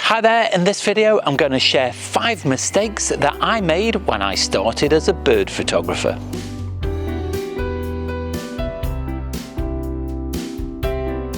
Hi there, in this video I'm going to share 5 mistakes that I made when I started as a bird photographer.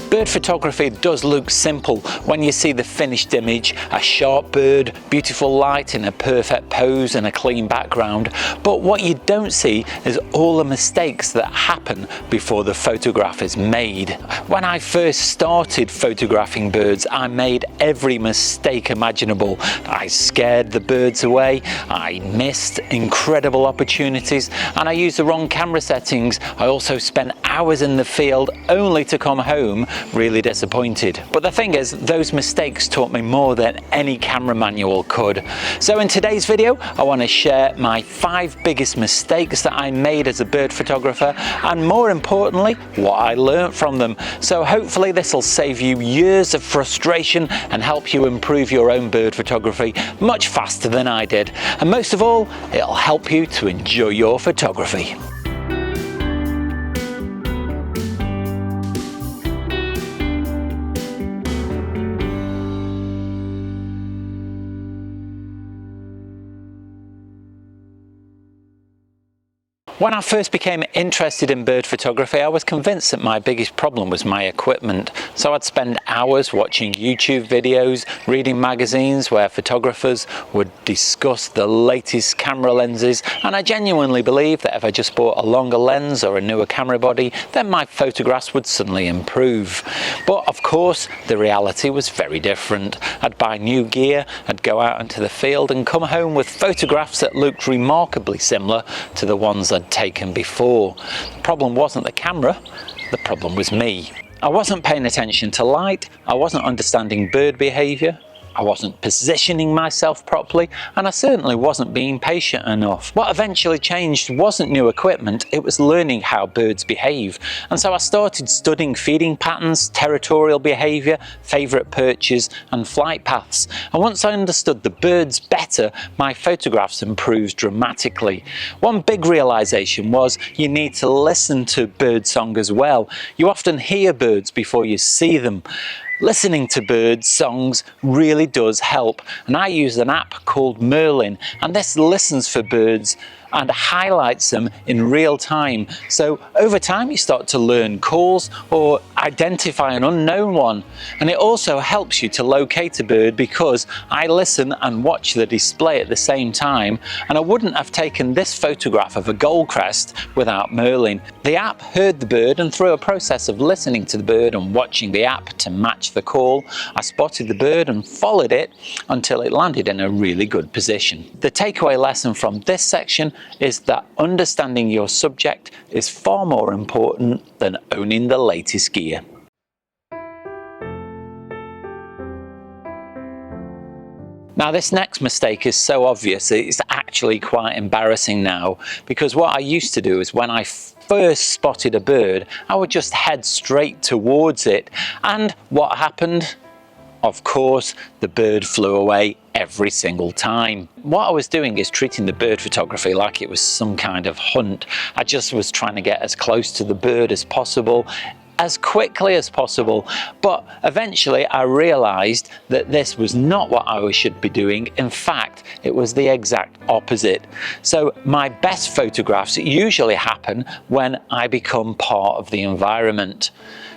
Bird photography does look simple when you see the finished image, a sharp bird, beautiful light in a perfect pose and a clean background, but what you don't see is all the mistakes that happen before the photograph is made. When I first started photographing birds, I made every mistake imaginable. I scared the birds away, I missed incredible opportunities, and I used the wrong camera settings. I also spent hours in the field only to come home really disappointed. But the thing is, those mistakes taught me more than any camera manual could. So in today's video, I want to share my 5 biggest mistakes that I made as a bird photographer, and more importantly, what I learned from them. So hopefully this will save you years of frustration and help you improve your own bird photography much faster than I did. And most of all, it'll help you to enjoy your photography. When I first became interested in bird photography, I was convinced that my biggest problem was my equipment. So I'd spend hours watching YouTube videos, reading magazines where photographers would discuss the latest camera lenses, and I genuinely believed that if I just bought a longer lens or a newer camera body, then my photographs would suddenly improve. But of course, the reality was very different. I'd buy new gear, I'd go out into the field and come home with photographs that looked remarkably similar to the ones I'd taken before. The problem wasn't the camera, the problem was me. I wasn't paying attention to light, I wasn't understanding bird behavior, I wasn't positioning myself properly, and I certainly wasn't being patient enough. What eventually changed wasn't new equipment, it was learning how birds behave. And so I started studying feeding patterns, territorial behavior, favourite perches and flight paths. And once I understood the birds better, my photographs improved dramatically. One big realisation was you need to listen to bird song as well. You often hear birds before you see them. Listening to birds' songs really does help, and I use an app called Merlin, and this listens for birds and highlights them in real time. So over time you start to learn calls or identify an unknown one, and it also helps you to locate a bird because I listen and watch the display at the same time, and I wouldn't have taken this photograph of a goldcrest without Merlin. The app heard the bird, and through a process of listening to the bird and watching the app to match the call, I spotted the bird and followed it until it landed in a really good position. The takeaway lesson from this section is that understanding your subject is far more important than owning the latest gear. Now this next mistake is so obvious, it's actually quite embarrassing now, because what I used to do is when I first spotted a bird, I would just head straight towards it, and what happened? Of course, the bird flew away every single time. What I was doing is treating the bird photography like it was some kind of hunt. I just was trying to get as close to the bird as possible, as quickly as possible, but eventually I realized that this was not what I should be doing. In fact, it was the exact opposite. So my best photographs usually happen when I become part of the environment.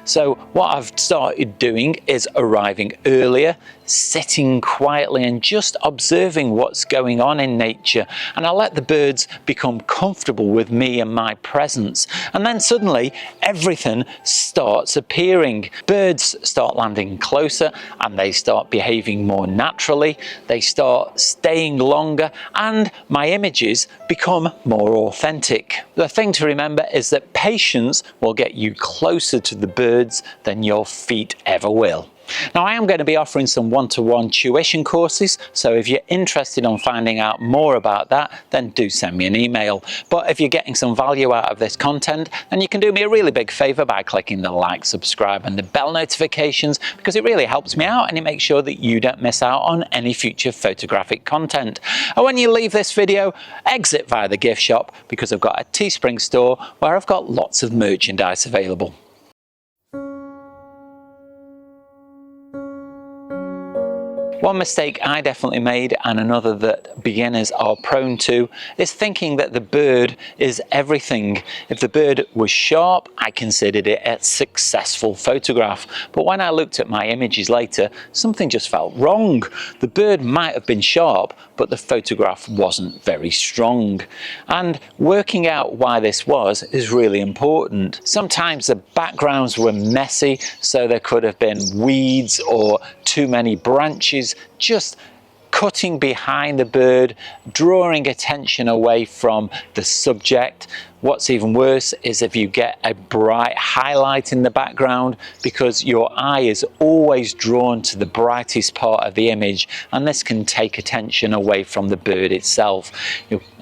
So what I've started doing is arriving earlier, sitting quietly and just observing what's going on in nature, and I let the birds become comfortable with me and my presence, and then suddenly everything starts appearing. Birds start landing closer and they start behaving more naturally, they start staying longer, and my images become more authentic. The thing to remember is that patience will get you closer to the birds than your feet ever will. Now I am going to be offering some one-to-one tuition courses, so if you're interested in finding out more about that, then do send me an email. But if you're getting some value out of this content, then you can do me a really big favour by clicking the like, subscribe and the bell notifications, because it really helps me out and it makes sure that you don't miss out on any future photographic content. And when you leave this video, exit via the gift shop, because I've got a Teespring store where I've got lots of merchandise available. One mistake I definitely made, and another that beginners are prone to, is thinking that the bird is everything. If the bird was sharp, I considered it a successful photograph. But when I looked at my images later, something just felt wrong. The bird might have been sharp, but the photograph wasn't very strong. And working out why this was is really important. Sometimes the backgrounds were messy, so there could have been weeds or too many branches just cutting behind the bird, drawing attention away from the subject. What's even worse is if you get a bright highlight in the background, because your eye is always drawn to the brightest part of the image, and this can take attention away from the bird itself.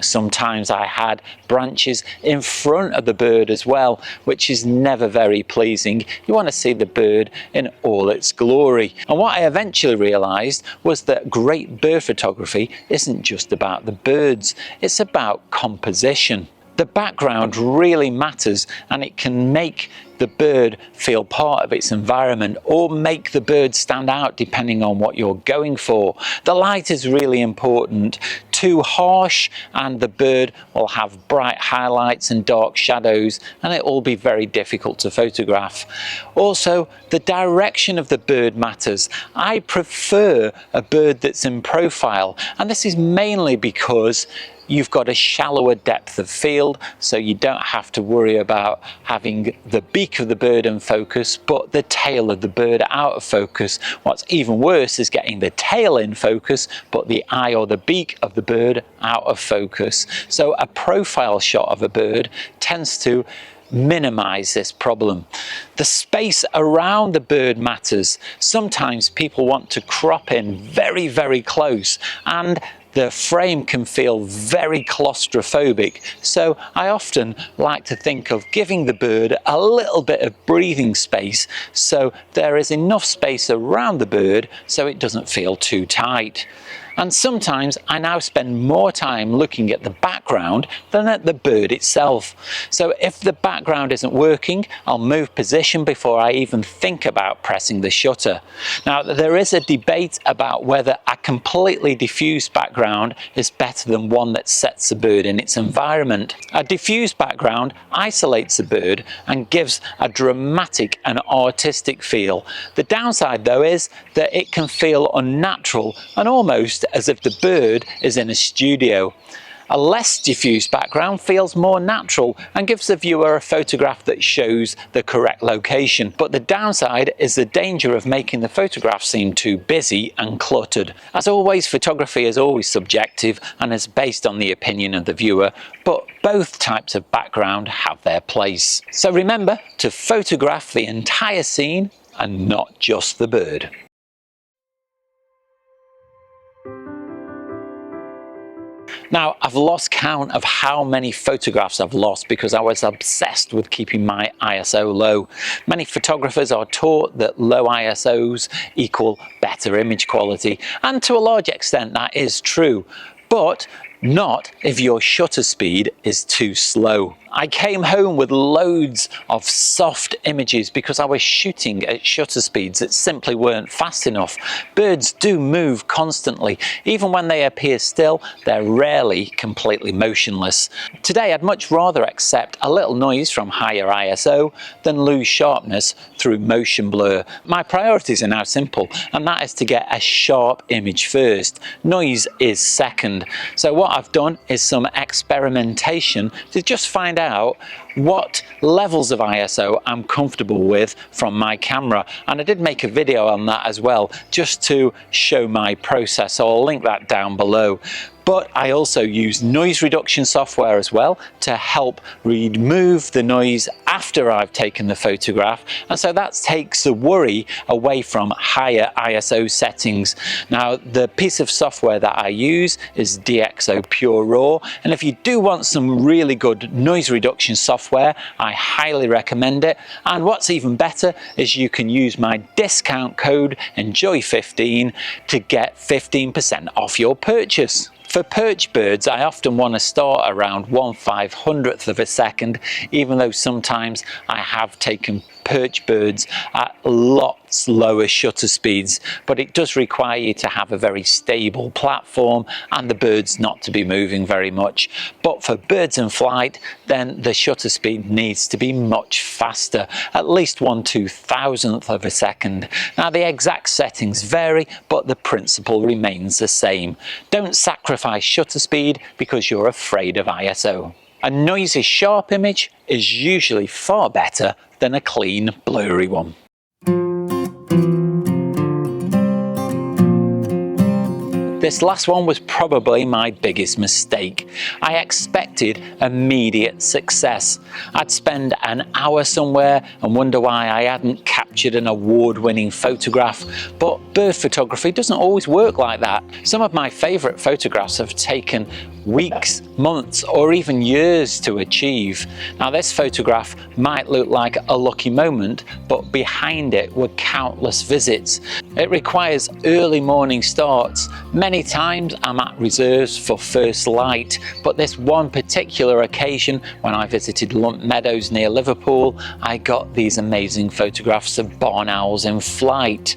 Sometimes I had branches in front of the bird as well, which is never very pleasing. You want to see the bird in all its glory. And what I eventually realized was that great bird photography isn't just about the birds, it's about composition. The background really matters, and it can make the bird feel part of its environment or make the bird stand out depending on what you're going for. The light is really important. Too harsh and the bird will have bright highlights and dark shadows, and it will be very difficult to photograph. Also, the direction of the bird matters. I prefer a bird that's in profile, and this is mainly because you've got a shallower depth of field, so you don't have to worry about having the beak of the bird in focus, but the tail of the bird out of focus. What's even worse is getting the tail in focus, but the eye or the beak of the bird out of focus. So a profile shot of a bird tends to minimize this problem. The space around the bird matters. Sometimes people want to crop in very, very close, and the frame can feel very claustrophobic, so I often like to think of giving the bird a little bit of breathing space so there is enough space around the bird so it doesn't feel too tight. And sometimes I now spend more time looking at the background than at the bird itself. So if the background isn't working, I'll move position before I even think about pressing the shutter. Now, there is a debate about whether a completely diffused background is better than one that sets the bird in its environment. A diffused background isolates the bird and gives a dramatic and artistic feel. The downside, though, is that it can feel unnatural and almost as if the bird is in a studio. A less diffused background feels more natural and gives the viewer a photograph that shows the correct location. But the downside is the danger of making the photograph seem too busy and cluttered. As always, photography is always subjective and is based on the opinion of the viewer, but both types of background have their place. So remember to photograph the entire scene and not just the bird. Now, I've lost count of how many photographs I've lost because I was obsessed with keeping my ISO low. Many photographers are taught that low ISOs equal better image quality, and to a large extent that is true, but not if your shutter speed is too slow. I came home with loads of soft images because I was shooting at shutter speeds that simply weren't fast enough. Birds do move constantly. Even when they appear still, they're rarely completely motionless. Today, I'd much rather accept a little noise from higher ISO than lose sharpness through motion blur. My priorities are now simple, and that is to get a sharp image first. Noise is second. So what I've done is some experimentation to just find out what levels of ISO I'm comfortable with from my camera, and I did make a video on that as well just to show my process, so I'll link that down below. But I also use noise reduction software as well to help remove the noise after I've taken the photograph, and so that takes the worry away from higher ISO settings. Now, the piece of software that I use is DxO Pure Raw, and if you do want some really good noise reduction software, I highly recommend it. And what's even better is you can use my discount code ENJOY15 to get 15% off your purchase. For perch birds, I often want to start around 1/500th of a second, even though sometimes I have taken perch birds at lots lower shutter speeds, but it does require you to have a very stable platform and the birds not to be moving very much. But for birds in flight, then the shutter speed needs to be much faster, at least 1/2000th of a second. Now the exact settings vary, but the principle remains the same. Don't sacrifice shutter speed because you're afraid of ISO. A noisy, sharp image is usually far better than a clean, blurry one. This last one was probably my biggest mistake. I expected immediate success. I'd spend an hour somewhere and wonder why I hadn't captured an award-winning photograph, but bird photography doesn't always work like that. Some of my favourite photographs have taken weeks, months, or even years to achieve. Now this photograph might look like a lucky moment, but behind it were countless visits. It requires early morning starts. Many times I'm at reserves for first light, but this one particular occasion when I visited Lump Meadows near Liverpool, I got these amazing photographs of barn owls in flight.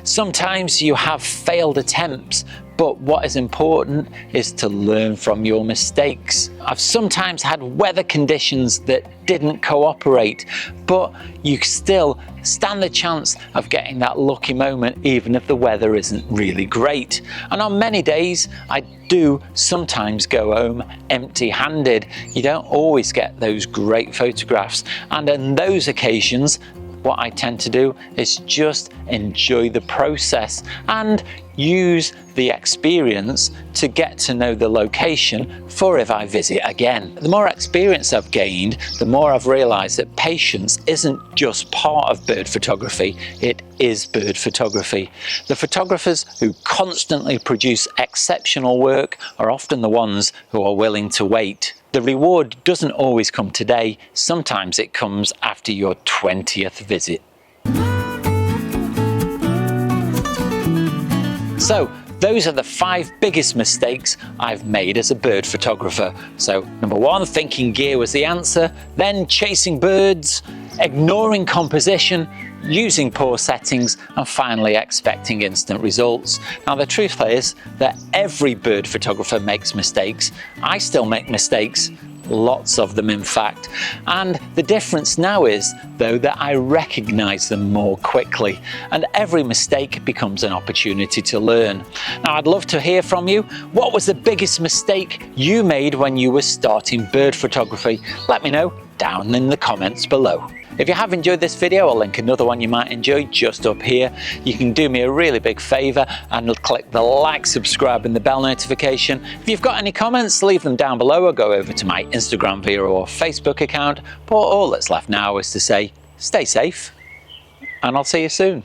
Sometimes you have failed attempts, but what is important is to learn from your mistakes. I've sometimes had weather conditions that didn't cooperate, but you still stand the chance of getting that lucky moment even if the weather isn't really great. And on many days, I do sometimes go home empty-handed. You don't always get those great photographs, and on those occasions, what I tend to do is just enjoy the process and use the experience to get to know the location for if I visit again. The more experience I've gained, the more I've realized that patience isn't just part of bird photography, it is bird photography. The photographers who constantly produce exceptional work are often the ones who are willing to wait. The reward doesn't always come today, sometimes it comes after your 20th visit. So, those are the 5 biggest mistakes I've made as a bird photographer. So, number 1, thinking gear was the answer, then chasing birds, ignoring composition, using poor settings, and finally expecting instant results. Now the truth is that every bird photographer makes mistakes. I still make mistakes, lots of them in fact, and the difference now is though that I recognize them more quickly, and every mistake becomes an opportunity to learn. Now I'd love to hear from you. What was the biggest mistake you made when you were starting bird photography? Let me know down in the comments below. If you have enjoyed this video, I'll link another one you might enjoy just up here. You can do me a really big favour and click the like, subscribe and the bell notification. If you've got any comments, leave them down below or go over to my Instagram via or Facebook account. But all that's left now is to say, stay safe and I'll see you soon.